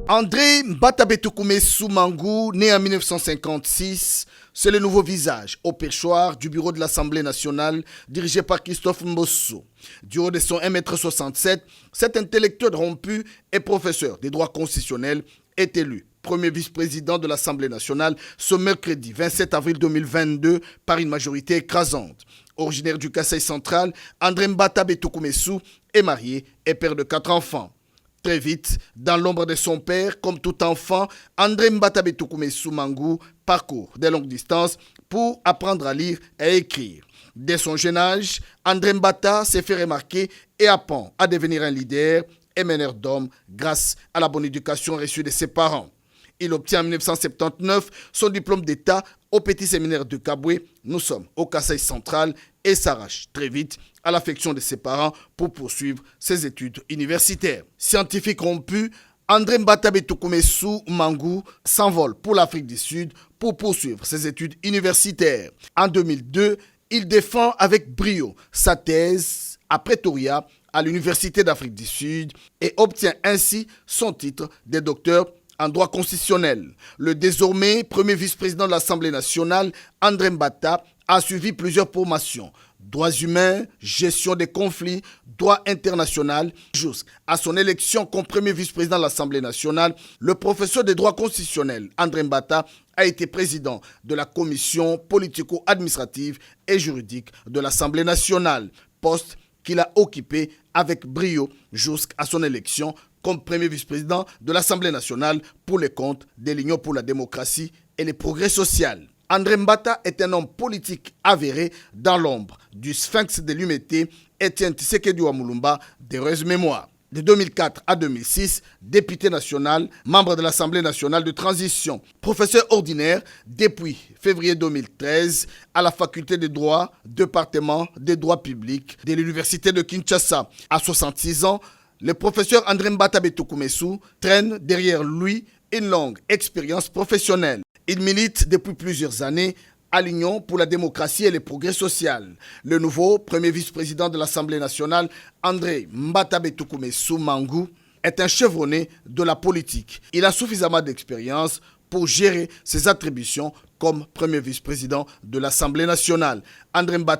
André Mbatabe Soumangou, né en 1956, c'est le nouveau visage au perchoir du bureau de l'Assemblée nationale dirigé par Christophe Mbosso. Du haut de son 1,67 m, cet intellectuel rompu et professeur des droits constitutionnels est élu premier vice-président de l'Assemblée nationale ce mercredi 27 avril 2022 par une majorité écrasante. Originaire du Kasaï central, André Mbatabe est marié et père de 4 enfants. Très vite, dans l'ombre de son père, comme tout enfant, André Mbatabe Soumangou parcourt des longues distances pour apprendre à lire et écrire. Dès son jeune âge, André Mbata s'est fait remarquer et apprend à devenir un leader et meneur d'hommes grâce à la bonne éducation reçue de ses parents. Il obtient en 1979 son diplôme d'État au petit séminaire de Kaboué. Nous sommes au Kasaï central et s'arrache très vite à l'affection de ses parents pour poursuivre ses études universitaires. Scientifique rompu, André Mbatabe Soumangou s'envole pour l'Afrique du Sud pour poursuivre ses études universitaires. En 2002, il défend avec brio sa thèse à Pretoria à l'Université d'Afrique du Sud et obtient ainsi son titre de docteur en droit constitutionnel. Le désormais premier vice-président de l'Assemblée nationale, André Mbata, a suivi plusieurs formations. Droits humains, gestion des conflits, droit international. Jusqu'à son élection comme premier vice-président de l'Assemblée nationale, le professeur de droit constitutionnel, André Mbata, a été président de la commission politico-administrative et juridique de l'Assemblée nationale, poste qu'il a occupé avec brio jusqu'à son élection comme premier vice-président de l'Assemblée nationale pour les comptes de l'Union pour la démocratie et le progrès social. André Mbata est un homme politique avéré dans l'ombre du sphinx de l'humanité, Étienne Tshisekedi Wamulumba, d'heureuse mémoire. De 2004 à 2006, député national, membre de l'Assemblée nationale de transition, professeur ordinaire depuis février 2013 à la faculté de droit, département des droits publics de l'Université de Kinshasa. À 66 ans, le professeur André Mbatabe traîne derrière lui une longue expérience professionnelle. Il milite depuis plusieurs années à l'Union pour la démocratie et le progrès social. Le nouveau premier vice-président de l'Assemblée nationale, André Mbatabe Soumangou, est un chevronné de la politique. Il a suffisamment d'expérience pour gérer ses attributions comme premier vice-président de l'Assemblée nationale. André Mbata